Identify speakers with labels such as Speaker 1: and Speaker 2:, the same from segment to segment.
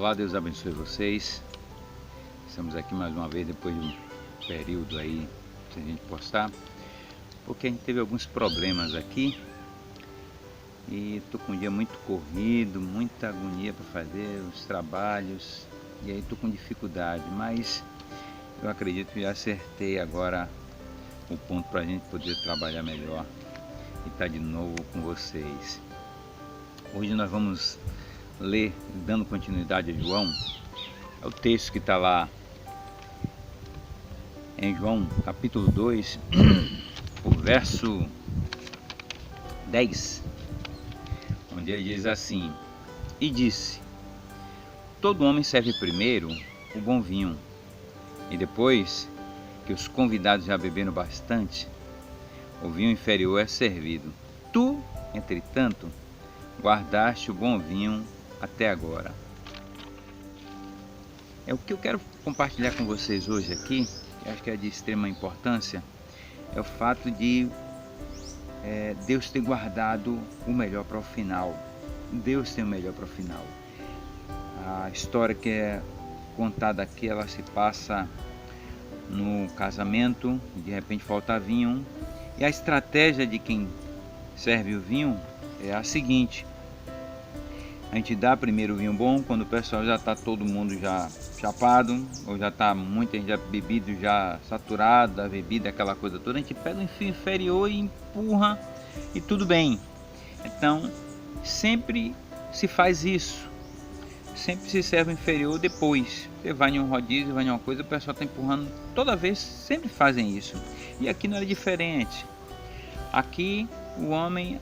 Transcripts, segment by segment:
Speaker 1: Olá, Deus abençoe vocês. Estamos aqui mais uma vez depois de um período aí sem a gente postar, porque a gente teve alguns problemas aqui e tô com um dia muito corrido, muita agonia para fazer os trabalhos e aí tô com dificuldade, mas eu acredito que já acertei agora o ponto para a gente poder trabalhar melhor e estar de novo com vocês. Hoje nós vamos ler, dando continuidade a João, é o texto que está lá em João capítulo 2, o verso 10, onde ele diz assim: e disse, todo homem serve primeiro o bom vinho, e depois que os convidados já beberam bastante, o vinho inferior é servido. Tu, entretanto, guardaste o bom vinho até agora. O que eu quero compartilhar com vocês hoje aqui, acho que é de extrema importância, é o fato de Deus ter guardado o melhor para o final. Deus tem o melhor para o final. A história que é contada aqui, ela se passa no casamento, de repente falta vinho, e a estratégia de quem serve o vinho é a seguinte: a gente dá primeiro o vinho bom, quando o pessoal já está todo mundo já chapado, ou já está muita gente já bebido, já saturado da bebida, aquela coisa toda, a gente pega o vinho inferior e empurra e tudo bem. Então sempre se faz isso, sempre se serve o inferior depois. Você vai em um rodízio, vai em uma coisa, o pessoal está empurrando, toda vez sempre fazem isso. E aqui não era diferente. Aqui o homem,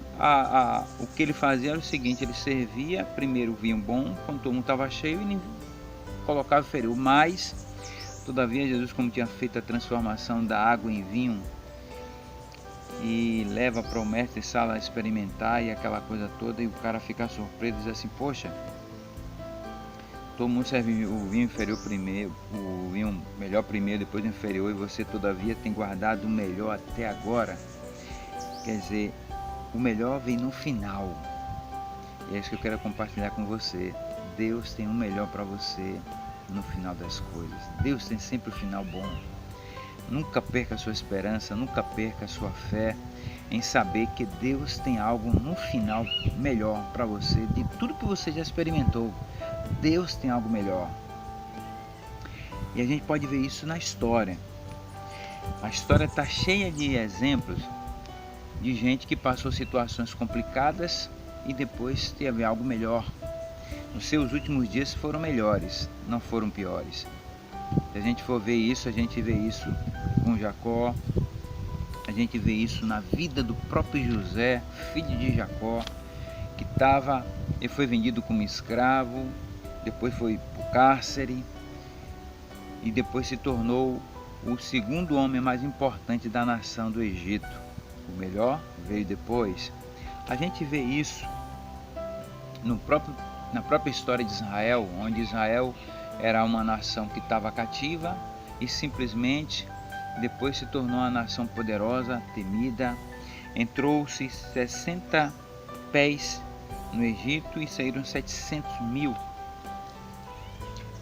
Speaker 1: o que ele fazia era o seguinte: ele servia primeiro o vinho bom, quando todo mundo estava cheio, e colocava o inferior. Mas, todavia, Jesus, como tinha feito a transformação da água em vinho, e leva para o mestre de sala a experimentar e aquela coisa toda, e o cara fica surpreso e diz assim: poxa, todo mundo serve o vinho inferior primeiro, o vinho melhor primeiro, depois o inferior, e você todavia tem guardado o melhor até agora. Quer dizer, o melhor vem no final. E é isso que eu quero compartilhar com você. Deus tem o melhor para você no final das coisas. Deus tem sempre o final bom. Nunca perca a sua esperança, nunca perca a sua fé em saber que Deus tem algo no final melhor para você. De tudo que você já experimentou, Deus tem algo melhor. E a gente pode ver isso na história. A história está cheia de exemplos de gente que passou situações complicadas e depois teve algo melhor. Nos seus últimos dias foram melhores, não foram piores. Se a gente for ver isso, a gente vê isso com Jacó, a gente vê isso na vida do próprio José, filho de Jacó, que ele foi vendido como escravo, depois foi para o cárcere e depois se tornou o segundo homem mais importante da nação do Egito. O melhor veio depois. A gente vê isso na própria história de Israel, onde Israel era uma nação que estava cativa e simplesmente depois se tornou uma nação poderosa, temida. Entrou-se 60 pés no Egito e saíram 700 mil.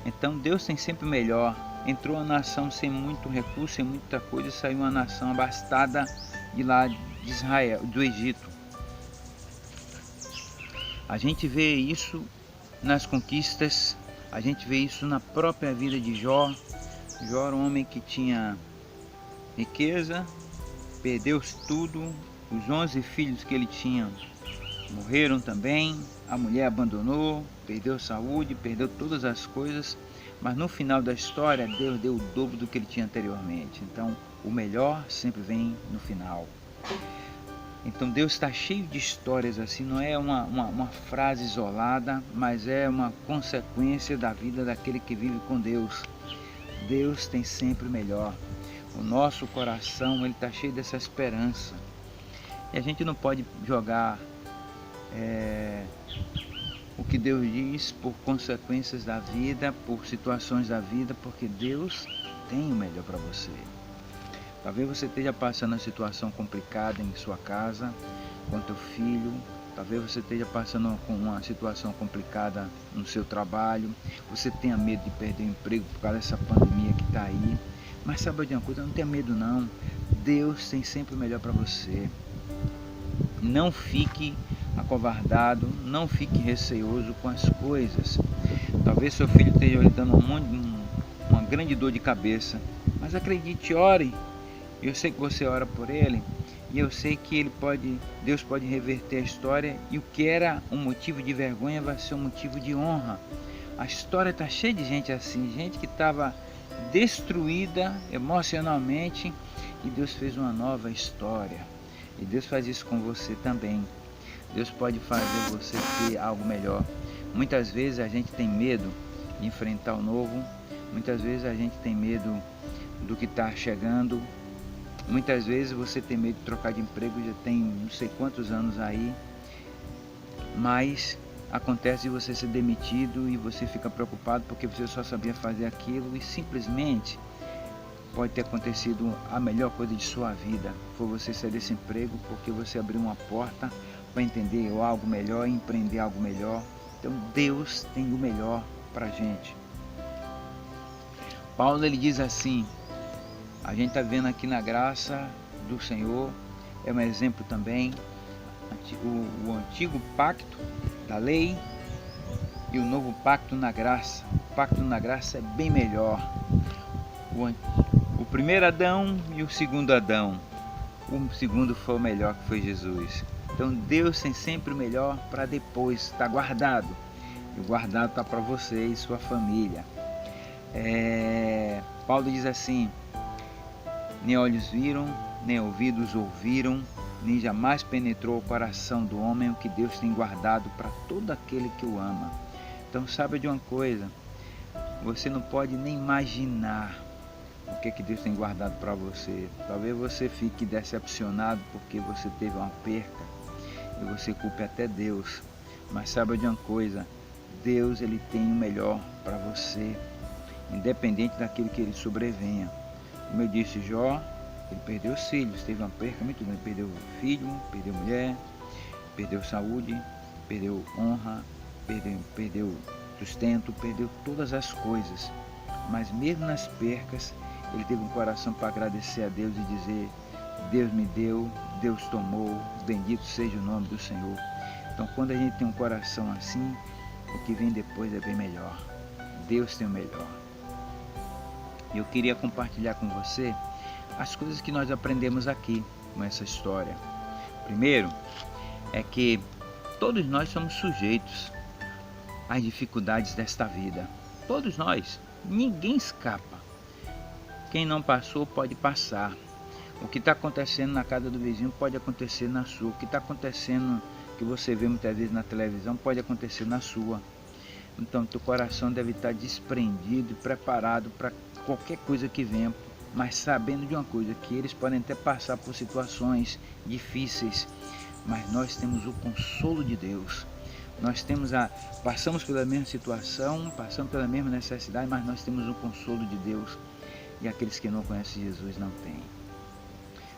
Speaker 1: Então Deus tem sempre o melhor. Entrou uma nação sem muito recurso, sem muita coisa, e saiu uma nação abastada de lá de Israel, do Egito. A gente vê isso nas conquistas, a gente vê isso na própria vida de Jó. Jó era um homem que tinha riqueza, perdeu tudo, os 11 filhos que ele tinha morreram também, a mulher abandonou, perdeu saúde, perdeu todas as coisas, mas no final da história Deus deu o dobro do que ele tinha anteriormente. Então o melhor sempre vem no final. Então Deus está cheio de histórias assim, não é uma frase isolada, mas é uma consequência da vida daquele que vive com Deus. Deus tem sempre o melhor. O nosso coração ele está cheio dessa esperança. E a gente não pode jogar o que Deus diz por consequências da vida, por situações da vida, porque Deus tem o melhor para você. Talvez você esteja passando uma situação complicada em sua casa, com teu filho, Talvez você esteja passando com uma situação complicada no seu trabalho, você tenha medo de perder o emprego por causa dessa pandemia que está aí. Mas sabe de uma coisa, não tenha medo não. Deus tem sempre o melhor para você. Não fique acovardado, não fique receoso com as coisas. Talvez seu filho esteja lhe dando uma grande dor de cabeça, mas acredite, ore. Eu sei que você ora por ele, e eu sei que Deus pode reverter a história, e o que era um motivo de vergonha vai ser um motivo de honra. A história está cheia de gente assim, gente que estava destruída emocionalmente, e Deus fez uma nova história. E Deus faz isso com você também. Deus pode fazer você ter algo melhor. Muitas vezes a gente tem medo de enfrentar o novo, muitas vezes a gente tem medo do que está chegando. Muitas vezes você tem medo de trocar de emprego, já tem não sei quantos anos aí, mas acontece de você ser demitido e você fica preocupado porque você só sabia fazer aquilo, e simplesmente pode ter acontecido a melhor coisa de sua vida, foi você sair desse emprego porque você abriu uma porta para entender algo melhor, empreender algo melhor. Então Deus tem o melhor para a gente. Paulo ele diz assim, a gente está vendo aqui na graça do Senhor, é um exemplo também, o antigo pacto da lei e o novo pacto na graça. O pacto na graça é bem melhor. O primeiro Adão e o segundo Adão. O segundo foi o melhor, que foi Jesus. Então Deus tem sempre o melhor para depois, está guardado. E o guardado está para você e sua família. Paulo diz assim, nem olhos viram, nem ouvidos ouviram, nem jamais penetrou o coração do homem o que Deus tem guardado para todo aquele que o ama. Então saiba de uma coisa, você não pode nem imaginar o que Deus tem guardado para você. Talvez você fique decepcionado porque você teve uma perca e você culpe até Deus. Mas saiba de uma coisa, Deus ele tem o melhor para você, independente daquilo que ele sobrevenha. Como eu disse, Jó, ele perdeu os filhos, teve uma perca muito grande, perdeu filho, perdeu mulher, perdeu saúde, perdeu honra, perdeu sustento, perdeu todas as coisas. Mas mesmo nas percas, ele teve um coração para agradecer a Deus e dizer, Deus me deu, Deus tomou, bendito seja o nome do Senhor. Então quando a gente tem um coração assim, o que vem depois é bem melhor. Deus tem o melhor. Eu queria compartilhar com você as coisas que nós aprendemos aqui com essa história. Primeiro, é que todos nós somos sujeitos às dificuldades desta vida. Todos nós, ninguém escapa. Quem não passou pode passar. O que está acontecendo na casa do vizinho pode acontecer na sua. O que está acontecendo, que você vê muitas vezes na televisão, pode acontecer na sua. Então, teu coração deve estar desprendido e preparado para qualquer coisa que venha, mas sabendo de uma coisa, que eles podem até passar por situações difíceis, mas nós temos o consolo de Deus. Nós passamos pela mesma situação, passamos pela mesma necessidade, mas nós temos o consolo de Deus, e aqueles que não conhecem Jesus não têm.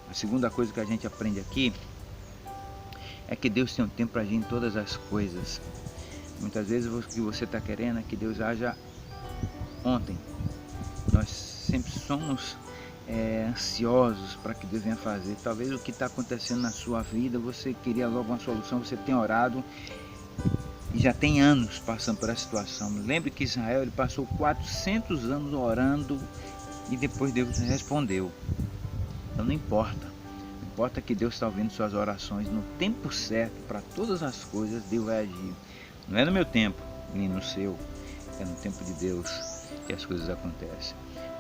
Speaker 1: A segunda coisa que a gente aprende aqui é que Deus tem um tempo para agir em todas as coisas. Muitas vezes o que você está querendo é que Deus haja ontem. Nós sempre somos ansiosos para que Deus venha fazer. Talvez o que está acontecendo na sua vida, você queria logo uma solução, você tem orado e já tem anos passando por essa situação. Lembre que Israel ele passou 400 anos orando e depois Deus respondeu. Então não importa. Importa que Deus está ouvindo suas orações no tempo certo. Para todas as coisas Deus vai agir. Não é no meu tempo, nem no seu. É no tempo de Deus que as coisas acontecem.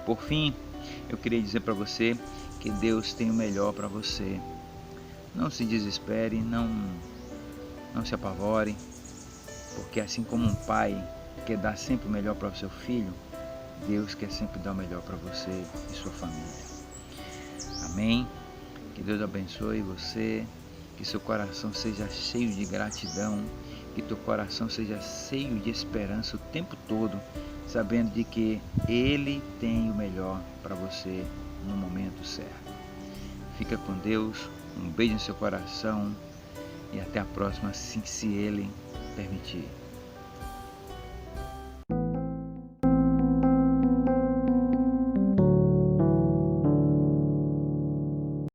Speaker 1: Por fim, eu queria dizer para você que Deus tem o melhor para você. Não se desespere, não se apavore, porque assim como um pai quer dar sempre o melhor para o seu filho, Deus quer sempre dar o melhor para você e sua família. Amém? Que Deus abençoe você, que seu coração seja cheio de gratidão, que teu coração seja cheio de esperança o tempo todo, sabendo de que Ele tem o melhor para você no momento certo. Fica com Deus, um beijo no seu coração e até a próxima, se ele permitir.